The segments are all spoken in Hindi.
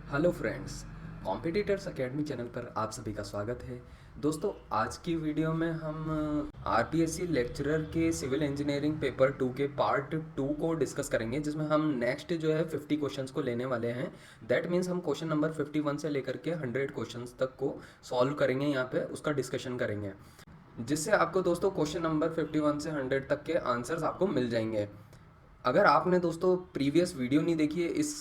Hello friends, competitors academy channel पर आप सभी का स्वागत है। दोस्तों, आज की वीडियो में हम आरपीएससी लेक्चरर के सिविल इंजीनियरिंग पेपर 2 के पार्ट 2 को डिस्कस करेंगे, जिसमें हम नेक्स्ट जो है 50 क्वेश्चंस को लेने वाले हैं। दैट मीन्स हम क्वेश्चन नंबर 51 से लेकर के 100 क्वेश्चंस तक को सॉल्व करेंगे, यहाँ पे उसका डिस्कशन करेंगे, जिससे आपको दोस्तों क्वेश्चन नंबर 51 से 100 तक के आंसर्स आपको मिल जाएंगे। अगर आपने दोस्तों प्रीवियस वीडियो नहीं देखी है, इस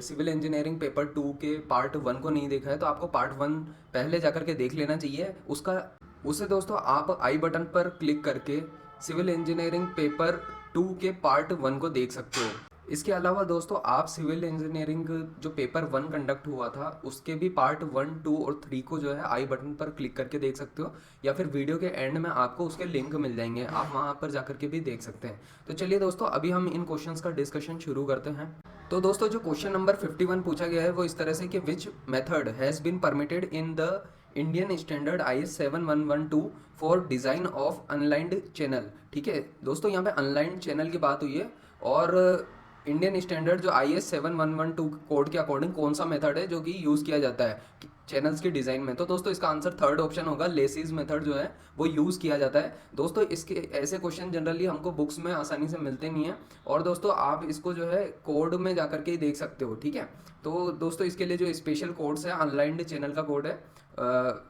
सिविल इंजीनियरिंग पेपर 2 के पार्ट 1 को नहीं देखा है, तो आपको पार्ट 1 पहले जाकर के देख लेना चाहिए। उसे दोस्तों आप आई बटन पर क्लिक करके सिविल इंजीनियरिंग पेपर 2 के पार्ट 1 को देख सकते हो। इसके अलावा दोस्तों आप सिविल इंजीनियरिंग जो पेपर 1 कंडक्ट हुआ था उसके भी पार्ट 1, 2 और 3 को जो है आई बटन पर क्लिक करके देख सकते हो, या फिर वीडियो के एंड में आपको उसके लिंक मिल जाएंगे, आप वहां पर जाकर के भी देख सकते हैं। तो चलिए दोस्तों, अभी हम इन क्वेश्चंस का डिस्कशन शुरू करते हैं। तो दोस्तों, जो क्वेश्चन नंबर 51 पूछा गया है वो इस तरह से कि which method has been permitted in the Indian standard IS 7112 for design of unlined channel. ठीक है दोस्तों, यहाँ पे अनलाइंड चैनल की बात हुई है, और इंडियन स्टैंडर्ड जो IS 7112 कोड के अकॉर्डिंग कौन सा मेथड है जो कि यूज़ किया जाता है चैनल्स की डिज़ाइन में। तो दोस्तों इसका आंसर थर्ड ऑप्शन होगा, लेसिस मेथड जो है वो यूज़ किया जाता है। दोस्तों इसके ऐसे क्वेश्चन जनरली हमको बुक्स में आसानी से मिलते नहीं हैं, और दोस्तों आप इसको जो है कोड में जा करके ही देख सकते हो। ठीक है, तो दोस्तों इसके लिए जो स्पेशल कोड्स है, अनलाइंड चैनल का कोड है,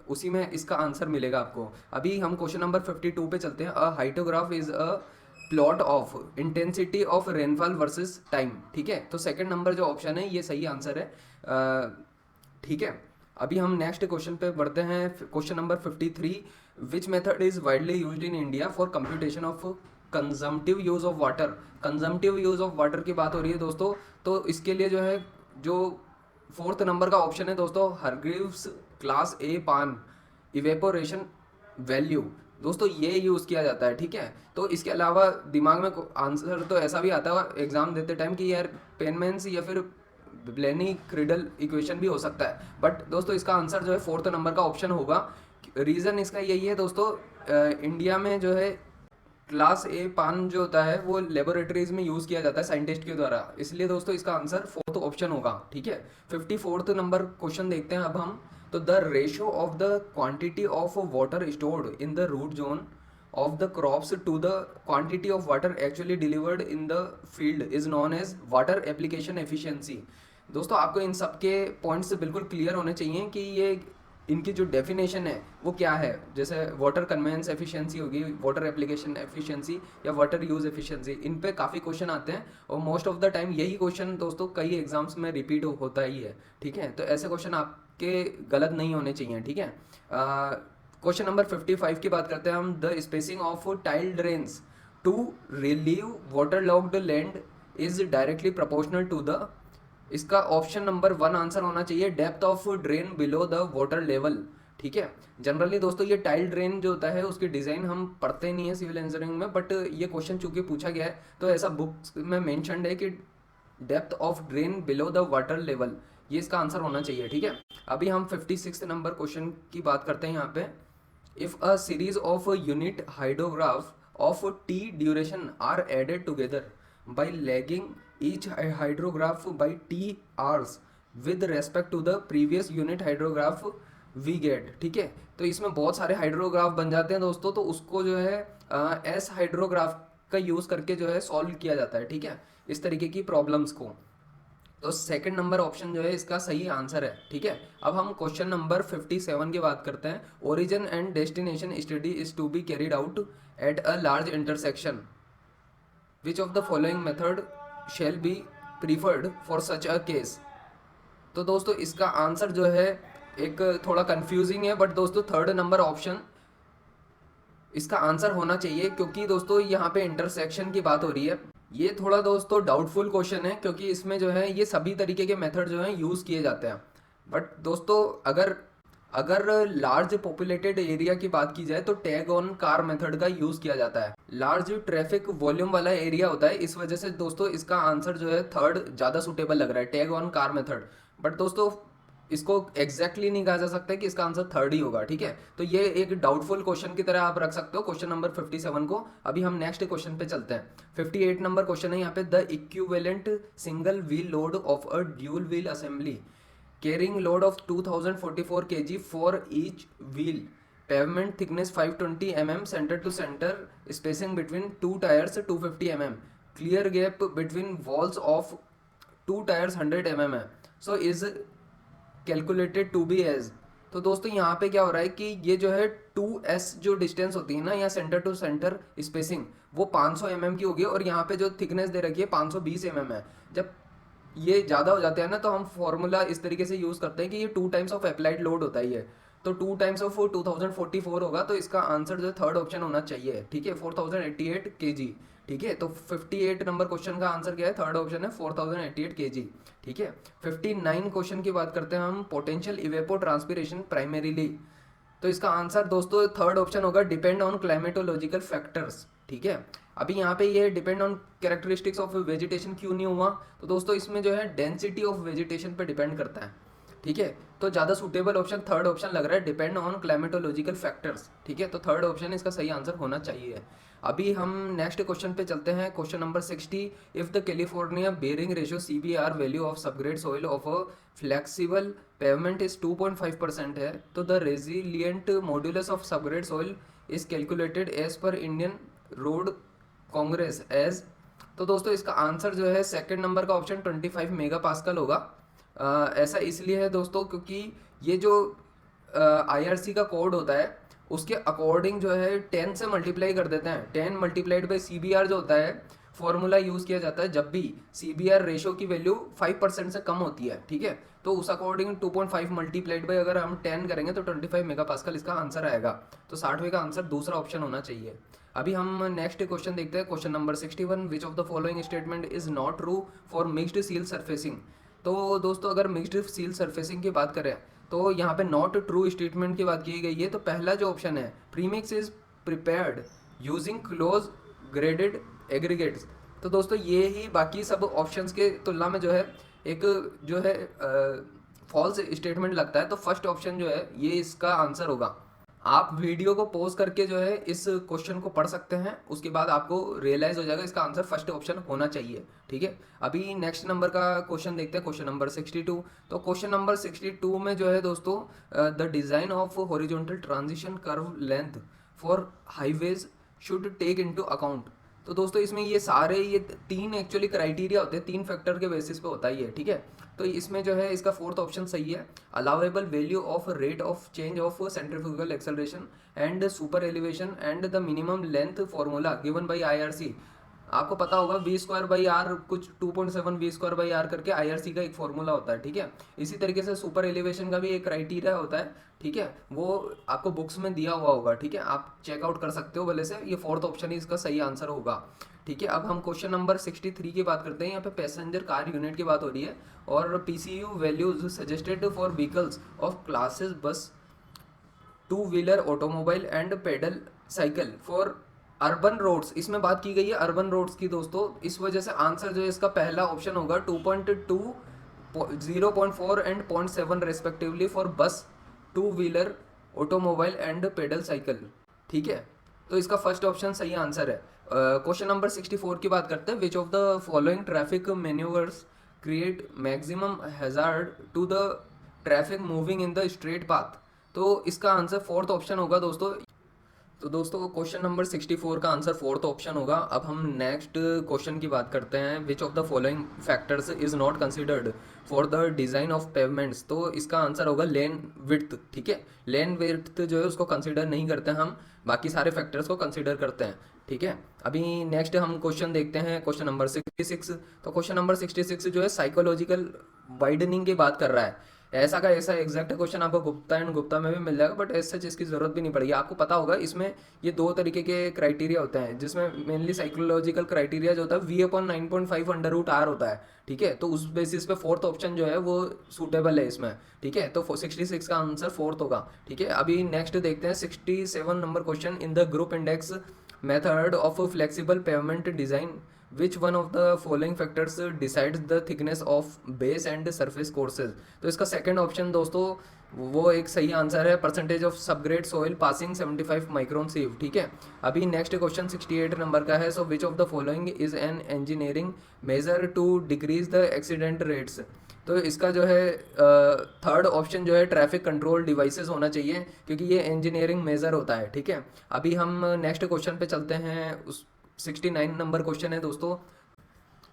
उसी में इसका आंसर मिलेगा आपको। अभी हम क्वेश्चन नंबर 52 पे चलते हैं। A hyetograph is a plot of intensity of rainfall versus time. ठीक है, तो सेकंड नंबर जो ऑप्शन है ये सही आंसर है। ठीक है, अभी हम नेक्स्ट क्वेश्चन पे बढ़ते हैं। Question number 53, which method is widely used in India for computation of consumptive use of water. Consumptive use of water की बात हो रही है दोस्तों, तो इसके लिए जो है जो फोर्थ नंबर का ऑप्शन है दोस्तों, हरग्रीव्स क्लास ए पान इवेपोरेशन वैल्यू, दोस्तों ये यूज़ किया जाता है। ठीक है, तो इसके अलावा दिमाग में आंसर तो ऐसा भी आता है एग्जाम देते टाइम कि यार पेनमेंस या फिर ब्लेनी क्रिडल इक्वेशन भी हो सकता है, बट दोस्तों इसका आंसर जो है फोर्थ नंबर का ऑप्शन होगा। रीज़न इसका यही है दोस्तों, इंडिया में जो है क्लास ए पान जो होता है वो लेबोरेटरीज में यूज़ किया जाता है साइंटिस्ट के द्वारा, इसलिए दोस्तों इसका आंसर फोर्थ ऑप्शन होगा। ठीक है, 54th नंबर क्वेश्चन देखते हैं अब हम। तो the ratio of the quantity of water stored in the root zone of the crops to the quantity of water actually delivered in the field is known as water application efficiency. दोस्तों आपको इन सब के पॉइंट्स बिल्कुल क्लियर होने चाहिए कि ये इनकी जो डेफिनेशन है वो क्या है। जैसे वाटर कन्वेंस एफिशिएंसी होगी, वाटर एप्लीकेशन एफिशिएंसी या वाटर यूज एफिशिएंसी, इन पे काफ़ी क्वेश्चन आते हैं, और मोस्ट ऑफ द टाइम यही क्वेश्चन दोस्तों कई एग्जाम्स में रिपीट होता ही है। ठीक है, तो ऐसे क्वेश्चन आपके गलत नहीं होने चाहिए। ठीक है, क्वेश्चन नंबर 55 की बात करते हैं हम। The spacing of tile drains to relieve water logged land is directly proportional to the, इसका ऑप्शन नंबर 1 आंसर होना चाहिए, depth of drain below the water level. ठीक है, जनरली दोस्तों ये टाइल ड्रेन जो होता है उसकी डिज़ाइन हम पढ़ते नहीं है सिविल इंजीनियरिंग में, बट ये क्वेश्चन चूंकि पूछा गया है तो ऐसा बुक्स में मेंशन्ड है कि depth of drain below the water level, ये इसका आंसर होना चाहिए। ठीक है, अभी हम 56 नंबर क्वेश्चन की बात करते हैं यहाँ पे। If a series of unit hydrograph of T duration are added together by lagging each hydrograph by t hours with respect to the previous unit hydrograph we get। ठीक है, तो इसमें बहुत सारे हाइड्रोग्राफ बन जाते हैं दोस्तों, तो उसको जो है एस हाइड्रोग्राफ का यूज़ करके जो है सॉल्व किया जाता है। ठीक है, इस तरीके की प्रॉब्लम्स को, तो सेकंड नंबर ऑप्शन जो है इसका सही आंसर है। ठीक है, अब हम क्वेश्चन नंबर 57 की बात करते हैं। Origin and destination study is to be carried out at a large intersection, which of the following method shall be preferred for such a case. तो दोस्तों इसका आंसर जो है एक थोड़ा कंफ्यूजिंग है, बट दोस्तों थर्ड नंबर ऑप्शन इसका आंसर होना चाहिए, क्योंकि दोस्तों यहाँ पे इंटरसेक्शन की बात हो रही है। ये थोड़ा दोस्तों डाउटफुल क्वेश्चन है, क्योंकि इसमें जो है ये सभी तरीके के मेथड जो है यूज़ किए जाते हैं, बट दोस्तों अगर अगर लार्ज पॉपुलेटेड एरिया की बात की जाए तो टैग ऑन कार मेथड का यूज किया जाता है। लार्ज ट्रैफिक वॉल्यूम वाला एरिया होता है, इस वजह से दोस्तों इसका आंसर जो है थर्ड ज़्यादा सुटेबल लग रहा है, tag on curve method. But दोस्तों इसको एग्जैक्टली नहीं कहा जा सकता कि इसका आंसर थर्ड ही होगा। ठीक है, तो ये एक डाउटफुल क्वेश्चन की तरह आप रख सकते हो क्वेश्चन नंबर 57 को। अभी हम नेक्स्ट क्वेश्चन पे चलते हैं। 58 नंबर क्वेश्चन है यहाँ पे, the equivalent single wheel load of a dual wheel assembly carrying load of 2044 kg for each wheel, pavement thickness 520 mm, center to center spacing between two tires 250 mm, clear gap between walls of two tires 100 mm है, so is calculated to be as। तो दोस्तों यहाँ पे क्या हो रहा है कि ये जो है 2s जो डिस्टेंस होती है ना, या सेंटर टू सेंटर स्पेसिंग, वो 500 mm की होगी, और यहाँ पे जो थिकनेस दे रखी है 520 mm है। जब ये ज़्यादा हो जाते हैं ना, तो हम फॉर्मूला इस तरीके से यूज़ करते हैं कि ये 2 टाइम्स ऑफ अप्लाइड लोड होता ही है, तो 2 टाइम्स ऑफ 2044 होगा, तो इसका आंसर जो है थर्ड ऑप्शन होना चाहिए, ठीक है, 4088 kg। ठीक है, तो 58 नंबर क्वेश्चन का आंसर क्या है, थर्ड ऑप्शन है 4088 kg। ठीक है, 59 क्वेश्चन की बात करते हैं हम, पोटेंशियल इवेपो ट्रांसपिरेशन प्राइमरीली, तो इसका आंसर दोस्तों थर्ड ऑप्शन होगा, डिपेंड ऑन क्लाइमेटोलॉजिकल फैक्टर्स। ठीक है, अभी यहाँ पे ये depend on characteristics of vegetation क्यों नहीं हुआ, तो दोस्तों इसमें जो है डेंसिटी ऑफ वेजिटेशन पे डिपेंड करता है। ठीक है, तो ज़्यादा सूटेबल ऑप्शन थर्ड ऑप्शन लग रहा है, डिपेंड ऑन क्लाइमेटोलॉजिकल फैक्टर्स। ठीक है, तो थर्ड ऑप्शन इसका सही आंसर होना चाहिए। अभी हम नेक्स्ट क्वेश्चन पे चलते हैं, question number 60। If the California bearing ratio CBR value of subgrade soil of a flexible pavement is 2.5% है, तो the resilient modulus of subgrade soil is calculated as per Indian Road Congress as. तो दोस्तों इसका आंसर जो है सेकंड नंबर का ऑप्शन 25 मेगा पास्कल होगा। ऐसा इसलिए है दोस्तों क्योंकि ये जो IRC का कोड होता है उसके अकॉर्डिंग जो है 10 से मल्टीप्लाई कर देते हैं, 10 मल्टीप्लाइड बाई CBR जो होता है, फॉर्मूला यूज़ किया जाता है जब भी CBR रेशो की वैल्यू 5% से कम होती है। ठीक है, तो उस अकॉर्डिंग 2.5 मल्टीप्लाइड बाई अगर हम 10 करेंगे तो 25 मेगा पास्कल इसका आंसर आएगा, तो 60वें का आंसर दूसरा ऑप्शन होना चाहिए। अभी हम नेक्स्ट क्वेश्चन देखते हैं, question number 61। Which of the following statement is not true for mixed seal surfacing. तो दोस्तों अगर मिक्स्ड सील सरफेसिंग की बात करें तो यहाँ पे नॉट ट्रू स्टेटमेंट की बात की गई है, तो पहला जो ऑप्शन है, premix is prepared using close graded aggregates. तो दोस्तों ये ही बाकी सब ऑप्शंस के तुलना में जो है एक जो है फॉल्स स्टेटमेंट लगता है, तो फर्स्ट ऑप्शन जो है ये इसका आंसर होगा। आप वीडियो को पॉज करके जो है इस क्वेश्चन को पढ़ सकते हैं, उसके बाद आपको रियलाइज हो जाएगा इसका आंसर फर्स्ट ऑप्शन होना चाहिए। ठीक है, अभी नेक्स्ट नंबर का क्वेश्चन देखते हैं, क्वेश्चन नंबर 62। तो क्वेश्चन नंबर 62 में जो है दोस्तों, the design of horizontal transition curve length for highways should take into account. तो दोस्तों इसमें ये सारे ये 3 एक्चुअली क्राइटेरिया होते हैं, 3 फैक्टर के बेसिस पे होता ही है। ठीक है, तो इसमें जो है इसका फोर्थ ऑप्शन सही है, allowable value of rate of change of centrifugal acceleration and super elevation and the minimum length formula given by IRC। आपको पता होगा V²/R कुछ 2.7 V²/R करके IRC का एक फॉर्मूला होता है। ठीक है, इसी तरीके से सुपर एलिवेशन का भी एक क्राइटेरिया होता है। ठीक है, वो आपको बुक्स में दिया हुआ होगा। ठीक है, आप चेकआउट कर सकते हो भले से, ये फोर्थ ऑप्शन ही इसका सही आंसर होगा। ठीक है, अब हम क्वेश्चन नंबर 63 की बात करते हैं। यहाँ पे पैसेंजर कार यूनिट की बात हो रही है, और PCU values suggested for vehicles of classes bus, 2 wheeler automobile and pedal cycle for urban roads. इसमें बात की गई है अर्बन रोड्स की दोस्तों, इस वजह से आंसर जो है इसका पहला ऑप्शन होगा 2.2, 0.4 and 0.7 respectively for bus, 2 wheeler automobile and pedal cycle. ठीक है, तो इसका फर्स्ट ऑप्शन सही आंसर है। क्वेश्चन नंबर 64 की बात करते हैं, which of the following traffic manoeuvres create maximum hazard to the traffic moving in the straight path. तो इसका आंसर फोर्थ ऑप्शन होगा दोस्तों। तो दोस्तों क्वेश्चन नंबर 64 का आंसर फोर्थ ऑप्शन होगा। अब हम नेक्स्ट क्वेश्चन की बात करते हैं, which of the following factors is not considered for the design of pavements. तो इसका आंसर होगा लेन विड्थ। ठीक है, लेन विड्थ जो है उसको कंसिडर नहीं करते हम, बाकी सारे फैक्टर्स को कंसिडर करते हैं। ठीक है, अभी नेक्स्ट हम क्वेश्चन देखते हैं, क्वेश्चन नंबर 66। तो क्वेश्चन नंबर 66 जो है साइकोलॉजिकल वाइडनिंग की बात कर रहा है। ऐसा का ऐसा एग्जैक्ट क्वेश्चन आपको गुप्ता एंड गुप्ता में भी मिल जाएगा, बट ऐसा चीज़ की जरूरत भी नहीं पड़ेगी। आपको पता होगा इसमें ये 2 तरीके के क्राइटेरिया होते हैं, जिसमें मेनली साइकोलॉजिकल क्राइटेरिया जो होता है V/9.5 √R होता है। ठीक है, तो उस बेसिस पे फोर्थ ऑप्शन जो है वो सूटेबल है इसमें। ठीक है, तो 66 का आंसर फोर्थ होगा। ठीक है, अभी नेक्स्ट देखते हैं 67 number question. In the group index method of flexible pavement design which one of the following factors decides the thickness of base and surface courses. तो इसका सेकंड ऑप्शन दोस्तों वो एक सही आंसर है, percentage of subgrade soil passing 75 micron sieve. ठीक है, अभी नेक्स्ट क्वेश्चन 68 नंबर का है। So which of the following is an engineering measure to decrease the accident rates. तो इसका जो है थर्ड ऑप्शन जो है ट्रैफिक कंट्रोल डिवाइसेस होना चाहिए, क्योंकि ये इंजीनियरिंग मेजर होता है। ठीक है, अभी हम नेक्स्ट क्वेश्चन पे चलते हैं। उस 69 नंबर क्वेश्चन है दोस्तों।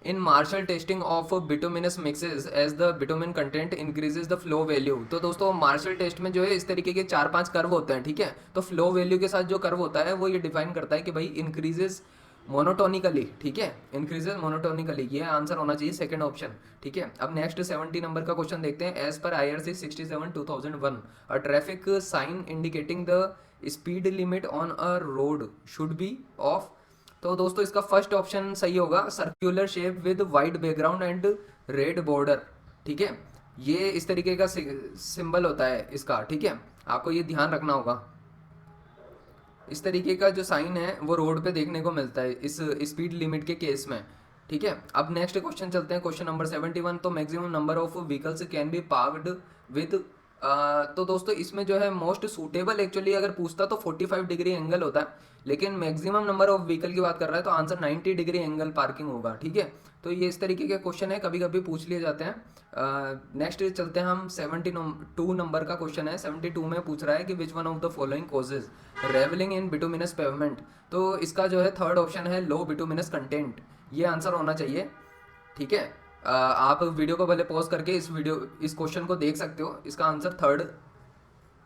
In Marshall testing of bituminous mixes as the bitumen content increases the flow value. तो दोस्तों मार्शल टेस्ट में जो है इस तरीके के 4-5 कर्व होते हैं। ठीक है, तो फ्लो वैल्यू के साथ जो कर्व होता है वो ये डिफाइन करता है कि भाई इंक्रीजेज मोनोटोनिकली। ठीक है, इंक्रीजेज मोनोटोनिकली, ये आंसर होना चाहिए सेकंड ऑप्शन। ठीक है, अब नेक्स्ट 70 नंबर का क्वेश्चन देखते हैं। As per IRC 67/2001 a traffic sign indicating the speed limit on a road should be of. तो दोस्तों इसका फर्स्ट ऑप्शन सही होगा, circular shape with white background and red border. ठीक है, ये इस तरीके का सिंबल होता है इसका। ठीक है, आपको ये ध्यान रखना होगा। इस तरीके का जो साइन है वो रोड पे देखने को मिलता है इस स्पीड लिमिट के केस में। ठीक है, अब नेक्स्ट क्वेश्चन चलते हैं, क्वेश्चन नंबर 71। तो maximum number of vehicles can be parked with. तो दोस्तों इसमें जो है मोस्ट सूटेबल एक्चुअली अगर पूछता तो 45 डिग्री एंगल होता है, लेकिन मैक्सिमम नंबर ऑफ व्हीकल की बात कर रहा है तो आंसर 90 डिग्री एंगल पार्किंग होगा। ठीक है, तो ये इस तरीके के क्वेश्चन है, कभी कभी पूछ लिए जाते हैं। नेक्स्ट चलते हैं हम 72 नंबर का क्वेश्चन है। 72 में पूछ रहा है कि which one of the following causes ravelling in bituminous pavement. तो इसका जो है थर्ड ऑप्शन है लो बिटुमिनस कंटेंट, ये आंसर होना चाहिए। ठीक है, आप वीडियो को पहले पॉज करके इस क्वेश्चन को देख सकते हो। इसका आंसर थर्ड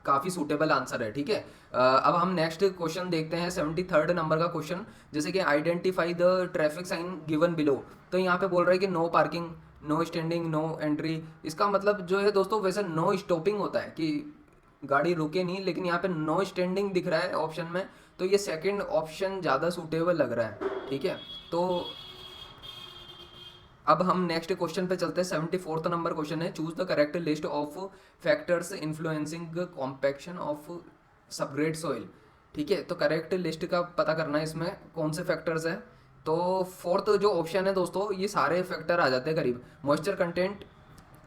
काफ़ी सूटेबल आंसर है। ठीक है, अब हम नेक्स्ट क्वेश्चन देखते हैं 73rd नंबर का क्वेश्चन, जैसे कि identify the traffic sign given below. तो यहाँ पे बोल रहा है कि no parking, no standing, no entry. इसका मतलब जो है दोस्तों वैसे नो स्टॉपिंग होता है कि गाड़ी रुके नहीं, लेकिन यहाँ पे नो स्टैंडिंग दिख रहा है ऑप्शन में, तो ये सेकंड ऑप्शन ज़्यादा सूटेबल लग रहा है। ठीक है, तो अब हम नेक्स्ट क्वेश्चन पे चलते हैं। 74th नंबर क्वेश्चन है, choose the correct list of factors influencing compaction of subgrade soil. ठीक है, तो करेक्ट लिस्ट का पता करना है इसमें कौन से फैक्टर्स है। तो फोर्थ जो ऑप्शन है दोस्तों, ये सारे फैक्टर आ जाते हैं करीब। Moisture content,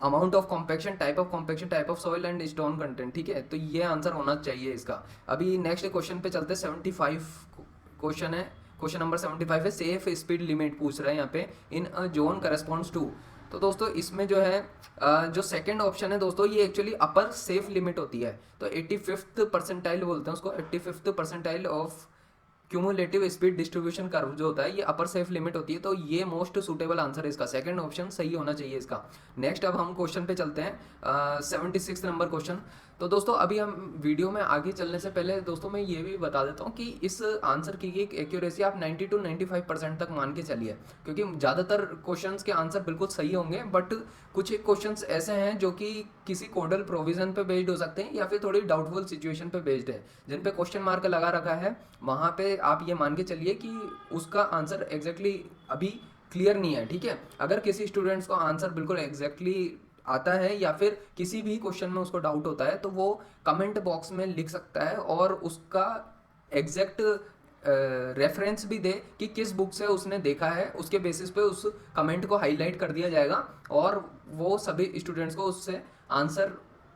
amount of compaction, type of soil and stone content. ठीक है, तो ये आंसर होना चाहिए इसका। अभी नेक्स्ट क्वेश्चन पे चलते हैं। 75 क्वेश्चन है, क्वेश्चन नंबर 75 है, सेफ स्पीड लिमिट पूछ रहा है यहाँ पे इन अ जोन करस्पॉन्ड्स टू। तो दोस्तों इसमें जो है जो सेकंड ऑप्शन है दोस्तों, ये एक्चुअली अपर सेफ लिमिट होती है। तो 85th परसेंटाइल बोलते हैं उसको, 85th percentile of cumulative speed distribution curve जो होता है, ये अपर सेफ लिमिट होती है। तो ये मोस्ट सूटेबल आंसर है इसका, सेकंड ऑप्शन सही होना चाहिए इसका। नेक्स्ट अब हम क्वेश्चन पे चलते हैं 76 नंबर क्वेश्चन। तो दोस्तों अभी हम वीडियो में आगे चलने से पहले दोस्तों मैं ये भी बता देता हूँ कि इस आंसर की एक एक्यूरेसी आप 90 to 95% तक मान के चलिए, क्योंकि ज़्यादातर क्वेश्चंस के आंसर बिल्कुल सही होंगे, बट कुछ एक क्वेश्चंस ऐसे हैं जो कि किसी कोडल प्रोविजन पे बेस्ड हो सकते हैं या फिर थोड़ी डाउटफुल सिचुएशन पे बेस्ड है, जिन पे क्वेश्चन मार्क लगा रखा है। वहाँ पे आप ये मान के चलिए कि उसका आंसर एग्जैक्टली अभी क्लियर नहीं है। ठीक है, अगर किसी स्टूडेंट्स को आंसर बिल्कुल एग्जैक्टली आता है या फिर किसी भी क्वेश्चन में उसको डाउट होता है, तो वो कमेंट बॉक्स में लिख सकता है और उसका एग्जैक्ट रेफरेंस भी दे कि किस बुक से उसने देखा है। उसके बेसिस पे उस कमेंट को हाईलाइट कर दिया जाएगा और वो सभी स्टूडेंट्स को उससे आंसर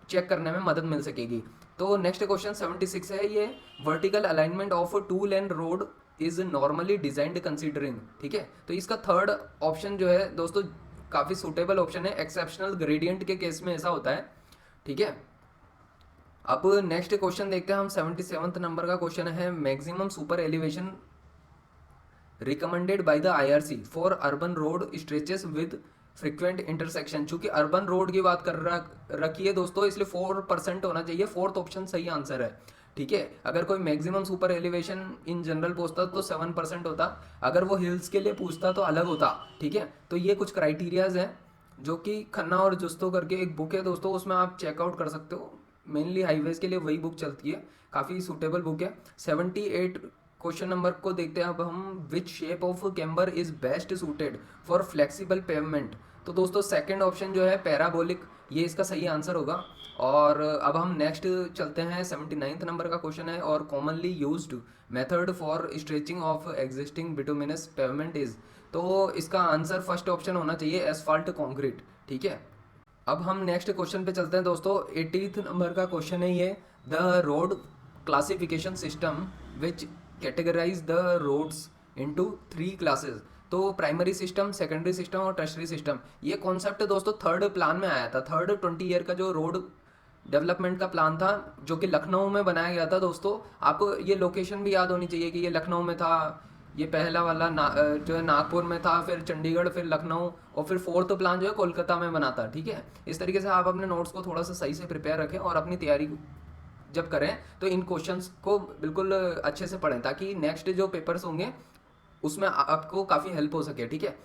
चेक करने में मदद मिल सकेगी। तो नेक्स्ट क्वेश्चन 76 है, ये vertical alignment of two lane road is normally designed considering. ठीक है, तो इसका थर्ड ऑप्शन जो है दोस्तों काफ़ी सूटेबल ऑप्शन है, एक्सेप्शनल ग्रेडियंट के केस में ऐसा होता है। ठीक है, अब नेक्स्ट क्वेश्चन देखते हैं हम। 77th नंबर का क्वेश्चन है, maximum super elevation recommended by the IRC for urban road stretches with frequent intersection. चूंकि अर्बन रोड की बात कर रखी है दोस्तों, इसलिए 4% होना चाहिए, फोर्थ ऑप्शन सही आंसर है। ठीक है, अगर कोई maximum super elevation in general पूछता तो 7% होता, अगर वो हिल्स के लिए पूछता तो अलग होता। ठीक है, तो ये कुछ क्राइटेरियाज हैं जो कि खन्ना और जुस्तो करके एक बुक है दोस्तों, उसमें आप चेकआउट कर सकते हो। मेनली हाईवेज के लिए वही बुक चलती है, काफ़ी सूटेबल बुक है। 78 क्वेश्चन नंबर को देखते हैं अब हम, which shape of camber is best suited for flexible pavement. तो दोस्तों सेकंड ऑप्शन जो है पैराबोलिक, ये इसका सही आंसर होगा। और अब हम नेक्स्ट चलते हैं। 79th नंबर का क्वेश्चन है, और commonly used method for stretching of existing bituminous pavement is. तो इसका आंसर फर्स्ट ऑप्शन होना चाहिए, एसफाल्ट कॉन्क्रीट। ठीक है, अब हम नेक्स्ट क्वेश्चन पे चलते हैं दोस्तों। 80th नंबर का क्वेश्चन है ये, the road classification system which categorise the roads into 3 classes. तो प्राइमरी सिस्टम, सेकेंडरी सिस्टम और टर्शरी सिस्टम, ये कॉन्सेप्ट दोस्तों थर्ड प्लान में आया था। थर्ड 20 ईयर का जो रोड डेवलपमेंट का प्लान था जो कि लखनऊ में बनाया गया था दोस्तों। आपको ये लोकेशन भी याद होनी चाहिए कि ये लखनऊ में था, ये पहला वाला जो है नागपुर में था, फिर चंडीगढ़, फिर लखनऊ, और फिर फोर्थ प्लान जो है कोलकाता में बना था। ठीक है, इस तरीके से आप अपने नोट्स को थोड़ा सा सही से प्रिपेयर रखें और अपनी तैयारी जब करें तो इन क्वेश्चंस को बिल्कुल अच्छे से पढ़ें, ताकि नेक्स्ट जो पेपर्स होंगे उसमें आपको काफ़ी हेल्प हो सके। ठीक है,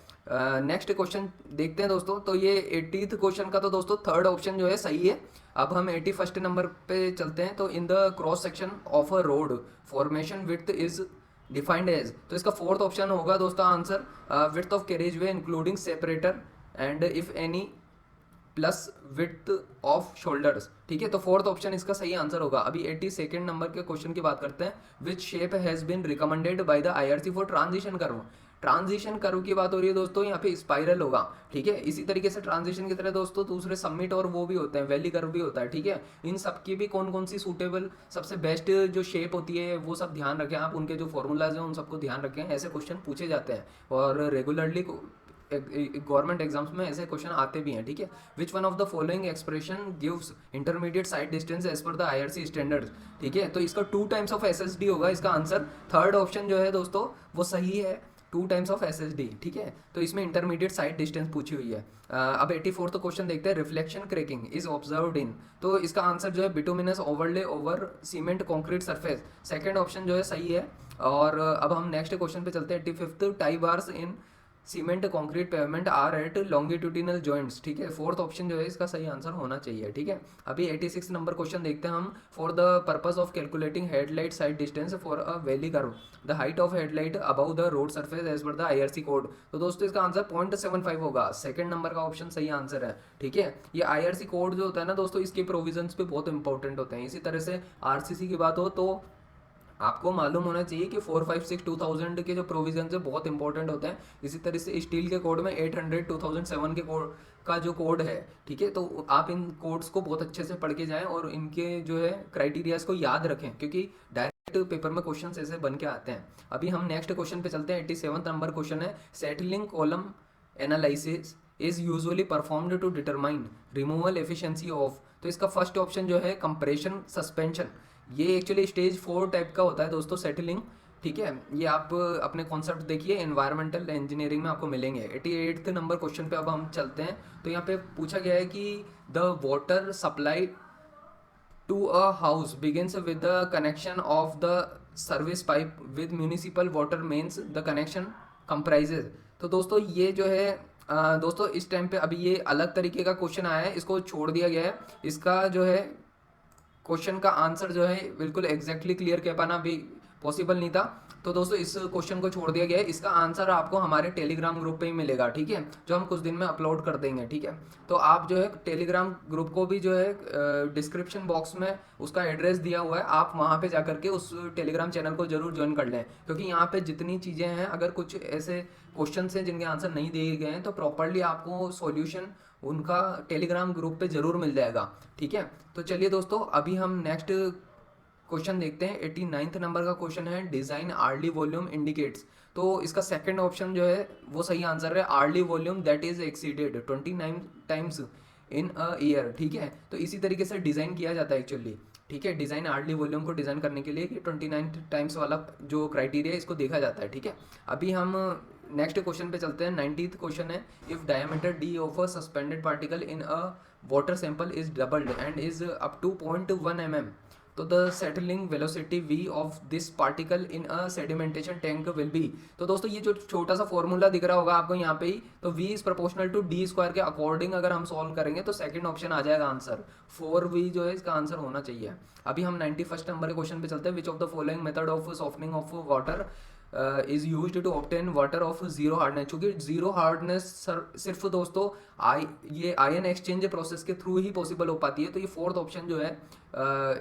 नेक्स्ट क्वेश्चन देखते हैं दोस्तों। तो ये 80th क्वेश्चन का तो दोस्तों थर्ड ऑप्शन जो है सही है। अब हम 81st नंबर पे चलते हैं। तो in the cross section of a road formation width is defined as, तो इसका फोर्थ ऑप्शन होगा दोस्तों answer width of carriageway including separator and if any plus width of shoulders. ठीक है, तो फोर्थ ऑप्शन इसका सही आंसर होगा। अभी 82nd नंबर के क्वेश्चन की बात करते हैं। Which shape has been recommended by the IRC for transition curve. Transition curve की बात हो रही है दोस्तों, यहाँ पे स्पाइरल होगा। ठीक है, इसी तरीके से ट्रांजिशन की तरह दोस्तों दूसरे समिट और वो भी होते हैं, वैली कर्व भी होता है। ठीक है, इन सब की भी कौन कौन सी सूटेबल सबसे बेस्ट जो शेप होती है वो सब ध्यान रखें आप, उनके जो फॉर्मूलाज हैं उन सबको ध्यान रखें। ऐसे क्वेश्चन पूछे जाते हैं और रेगुलरली गवर्नमेंट एग्जाम्स में ऐसे क्वेश्चन आते भी हैं। ठीक है, which one of the following expression gives intermediate sight distance as per the IRC standards. ठीक है, तो इसका 2 टाइम्स ऑफ SSD होगा इसका आंसर। थर्ड ऑप्शन जो है दोस्तों वो सही है, 2 टाइम्स ऑफ SSD। ठीक है, तो इसमें इंटरमीडिएट साइड डिस्टेंस पूछी हुई है। अब 84th क्वेश्चन देखते हैं। Reflection cracking is observed in, तो इसका आंसर जो है bituminous overlay over cement concrete surface, second option जो है सही है। और अब हम नेक्स्ट क्वेश्चन पे चलते हैं। 85th tie bars in cement concrete pavement are at longitudinal joints. ठीक है, फोर्थ ऑप्शन जो है इसका सही आंसर होना चाहिए। ठीक है, अभी 86 नंबर क्वेश्चन देखते हैं हम। For the purpose of calculating headlight sight distance for a valley curve the height of headlight above the road surface as per the IRC code, तो दोस्तों इसका आंसर 0.75 होगा। सेकंड नंबर का ऑप्शन सही आंसर है। ठीक है, ये IRC कोड जो होता है ना दोस्तों, इसके प्रोविजंस पे बहुत इंपॉर्टेंट होते हैं। इसी तरह से RCC की बात हो तो आपको मालूम होना चाहिए कि 456 2000 के जो प्रोविजन है बहुत इंपॉर्टेंट होते हैं। इसी तरह से स्टील के कोड में 800 2007 के कोड का जो कोड है। ठीक है, तो आप इन कोड्स को बहुत अच्छे से पढ़ के जाएं और इनके जो है क्राइटेरियाज को याद रखें, क्योंकि डायरेक्ट पेपर में क्वेश्चन ऐसे बन के आते हैं। अभी हम नेक्स्ट क्वेश्चन पे चलते हैं। 87 नंबर क्वेश्चन है। Settling column analysis is usually performed to determine removal efficiency of, तो इसका फर्स्ट ऑप्शन जो है कंप्रेशन सस्पेंशन। ये एक्चुअली स्टेज 4 टाइप का होता है दोस्तों सेटलिंग। ठीक है, ये आप अपने कॉन्सेप्ट देखिए एनवायरमेंटल इंजीनियरिंग में आपको मिलेंगे। 88th नंबर क्वेश्चन पे अब हम चलते हैं। तो यहाँ पे पूछा गया है कि the water supply to a house begins with the connection of the service pipe with municipal water mains the connection comprises. तो दोस्तों ये जो है दोस्तों इस टाइम पे अभी ये अलग तरीके का क्वेश्चन आया है, इसको छोड़ दिया गया है। इसका जो है क्वेश्चन का आंसर जो है बिल्कुल एग्जैक्टली क्लियर कर पाना भी पॉसिबल नहीं था, तो दोस्तों इस क्वेश्चन को छोड़ दिया गया है। इसका आंसर आपको हमारे टेलीग्राम ग्रुप पे ही मिलेगा। ठीक है, जो हम कुछ दिन में अपलोड कर देंगे। ठीक है, तो आप जो है टेलीग्राम ग्रुप को भी जो है डिस्क्रिप्शन बॉक्स में उसका एड्रेस दिया हुआ है, आप वहाँ पे जाकर के उस टेलीग्राम चैनल को जरूर ज्वाइन कर लें, क्योंकि यहाँ पे जितनी चीज़ें हैं, अगर कुछ ऐसे क्वेश्चन हैं जिनके आंसर नहीं दिए गए हैं तो प्रॉपरली आपको सॉल्यूशन उनका टेलीग्राम ग्रुप पे जरूर मिल जाएगा। ठीक है, तो चलिए दोस्तों अभी हम नेक्स्ट क्वेश्चन देखते हैं। 89th नंबर का क्वेश्चन है। डिजाइन आर्ली वॉल्यूम इंडिकेट्स, तो इसका सेकंड ऑप्शन जो है वो सही आंसर है। Hourly volume that is exceeded 29 times in a year. ठीक है, तो इसी तरीके से डिज़ाइन किया जाता है एक्चुअली। ठीक है, डिज़ाइन आर्ली वॉल्यूम को डिज़ाइन करने के लिए 29 टाइम्स वाला जो क्राइटेरिया है इसको देखा जाता है। ठीक है, अभी हम नेक्स्ट क्वेश्चन पे चलते हैं। 90th क्वेश्चन है। If diameter D of a suspended particle in a water sample is doubled and is up to 0.1 mm, तो the settling velocity v of this particle in a sedimentation tank will be, तो दोस्तों ये जो छोटा सा फॉर्मूला दिख रहा होगा आपको यहाँ पे ही, तो v is proportional to d square के अकॉर्डिंग अगर हम सॉल्व करेंगे तो सेकंड ऑप्शन आ जाएगा आंसर। 4v जो है इसका आंसर होना चाहिए। अभी हम 91st नंबर के क्वेश्चन पे चलते हैं। Which of the following method of softening of water is used to obtain water of zero hardness, चूंकि जीरो हार्डनेस सिर्फ दोस्तों ये आयन एक्सचेंज प्रोसेस के थ्रू ही पॉसिबल हो पाती है, तो ये फोर्थ ऑप्शन जो है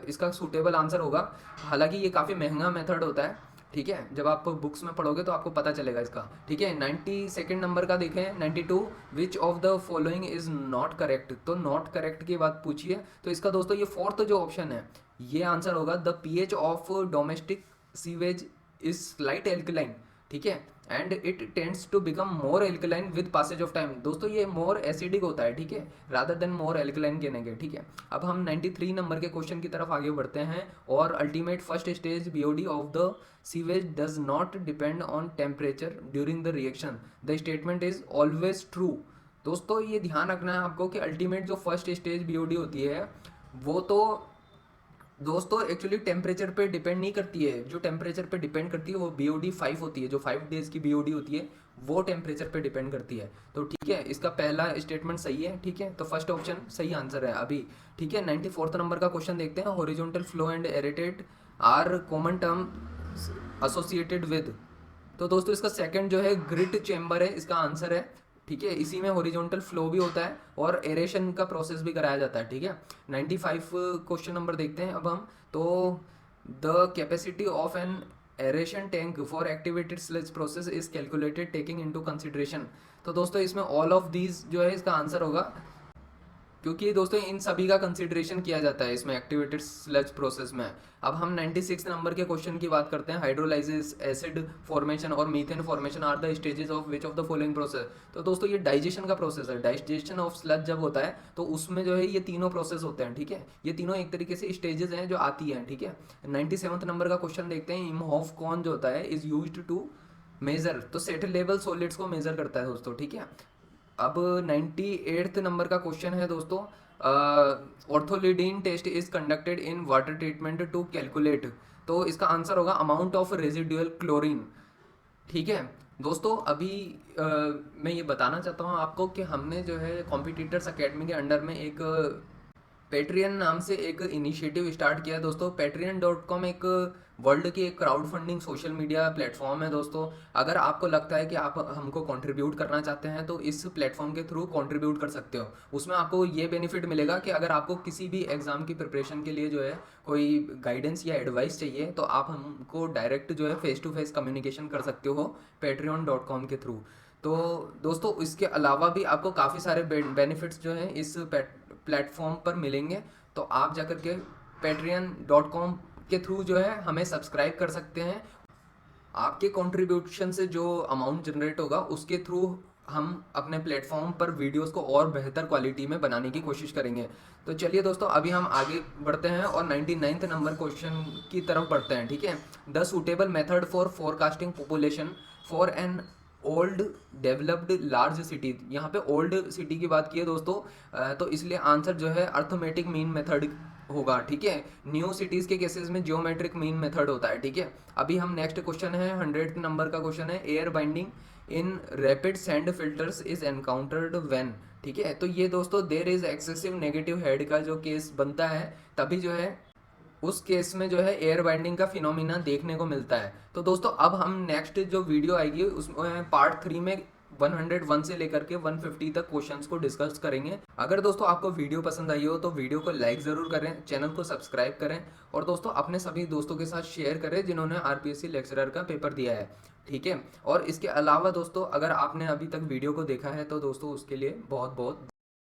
इसका सूटेबल आंसर होगा। हालांकि ये काफ़ी महंगा मेथड होता है। ठीक है, जब आप बुक्स में पढ़ोगे तो आपको पता चलेगा इसका। ठीक है, 92nd नंबर का देखें। 92 विच of the following is not correct, तो नॉट करेक्ट की बात पूछिए, तो इसका दोस्तों ये फोर्थ जो ऑप्शन है ये आंसर होगा। The pH of domestic sewage is slight alkaline. ठीक है, and it tends to become more alkaline with passage of time. दोस्तों ये मोर एसिडिक होता है, ठीक है, रादर देन मोर एल्कलाइन कहने के, ठीक है। अब हम 93 नंबर के क्वेश्चन की तरफ आगे बढ़ते हैं। और ultimate first stage BOD of the sewage does not depend on temperature during the reaction, the statement is always true. दोस्तों ये ध्यान रखना है आपको कि अल्टीमेट जो फर्स्ट स्टेज बीओडी होती है वो तो दोस्तों एक्चुअली टेम्परेचर पे डिपेंड नहीं करती है। जो टेम्परेचर पे डिपेंड करती है वो बीओडी 5 होती है, जो 5 डेज की बीओडी होती है वो टेम्परेचर पे डिपेंड करती है। तो ठीक है, इसका पहला स्टेटमेंट सही है, ठीक है, तो फर्स्ट ऑप्शन सही आंसर है अभी, ठीक है। 94 नंबर का क्वेश्चन देखते हैं। Horizontal flow and aerated are common term associated with. तो दोस्तों इसका सेकंड जो है ग्रिट चेम्बर है, इसका आंसर है, ठीक है। इसी में हॉरिजॉन्टल फ्लो भी होता है और एरेशन का प्रोसेस भी कराया जाता है, ठीक है। 95 क्वेश्चन नंबर देखते हैं अब हम। तो the capacity of an aeration tank for activated sludge process is calculated taking into consideration. तो दोस्तों इसमें ऑल ऑफ दीज जो है इसका आंसर होगा, क्योंकि दोस्तों इन सभी का कंसिडरेशन किया जाता है इसमें एक्टिवेटेड स्लज प्रोसेस में। अब हम 96 नंबर के क्वेश्चन की बात करते हैं। हाइड्रोलाइसिस, एसिड फॉर्मेशन और methane formation are the stages of which of the following process. तो दोस्तों ये डाइजेशन का प्रोसेस है। डाइजेशन ऑफ स्लज जब होता है तो उसमें जो है ये तीनों प्रोसेस होते हैं, ठीक है। ये तीनों एक तरीके से स्टेजेस हैं जो आती हैं, ठीक है। 97 नंबर का क्वेश्चन देखते हैं। इमहोफ कौन जो होता है इज यूज्ड टू मेजर, तो सेटलेबल सॉलिड्स को मेजर करता है दोस्तों, ठीक है। अब 98 नंबर का क्वेश्चन है दोस्तों। Orthotolidine test is conducted in water treatment to calculate. तो इसका आंसर होगा अमाउंट ऑफ रेजिडुअल क्लोरीन, ठीक है। दोस्तों अभी मैं ये बताना चाहता हूँ आपको कि हमने जो है कॉम्पिटिटर्स अकेडमी के अंडर में एक पेट्रियन नाम से एक इनिशिएटिव स्टार्ट किया है दोस्तों। patreon.com एक वर्ल्ड की एक crowd funding social media platform है दोस्तों। अगर आपको लगता है कि आप हमको कंट्रीब्यूट करना चाहते हैं तो इस प्लेटफॉर्म के थ्रू कंट्रीब्यूट कर सकते हो। उसमें आपको ये बेनिफिट मिलेगा कि अगर आपको किसी भी एग्ज़ाम की प्रिपरेशन के लिए जो है कोई गाइडेंस या एडवाइस चाहिए तो आप हमको डायरेक्ट जो है फेस टू फेस कम्युनिकेशन कर सकते हो patreon.com के थ्रू। तो दोस्तों इसके अलावा भी आपको काफ़ी सारे बेनिफिट्स जो हैं इस प्लेटफॉर्म पर मिलेंगे। तो आप जाकर के patreon.com के थ्रू जो है हमें सब्सक्राइब कर सकते हैं। आपके कंट्रीब्यूशन से जो अमाउंट जनरेट होगा उसके थ्रू हम अपने प्लेटफॉर्म पर वीडियोस को और बेहतर क्वालिटी में बनाने की कोशिश करेंगे। तो चलिए दोस्तों अभी हम आगे बढ़ते हैं और 99 नंबर क्वेश्चन की तरफ बढ़ते हैं, ठीक है। The suitable method for forecasting population for an old developed large city. यहाँ पे ओल्ड सिटी की बात की है दोस्तों, तो इसलिए आंसर जो है अर्थमेटिक मीन मेथड होगा, ठीक है। न्यू सिटीज़ के केसेस में जियोमेट्रिक मीन मेथड होता है, ठीक है। अभी हम नेक्स्ट क्वेश्चन है 100 नंबर का क्वेश्चन है। Air binding in rapid sand filters is encountered when, ठीक है। तो ये दोस्तों there is excessive negative head का जो केस बनता है तभी जो है उस केस में जो है एयर बाइंडिंग का फिनोमिना देखने को मिलता है। तो दोस्तों अब हम नेक्स्ट जो वीडियो आएगी उसमें पार्ट 3 में 101 से लेकर के 150 तक क्वेश्चंस को डिस्कस करेंगे। अगर दोस्तों आपको वीडियो पसंद आई हो तो वीडियो को लाइक ज़रूर करें, चैनल को सब्सक्राइब करें और दोस्तों अपने सभी दोस्तों के साथ शेयर करें जिन्होंने आरपीएससी लेक्चरर का पेपर दिया है, ठीक है। और इसके अलावा दोस्तों अगर आपने अभी तक वीडियो को देखा है तो दोस्तों उसके लिए बहुत बहुत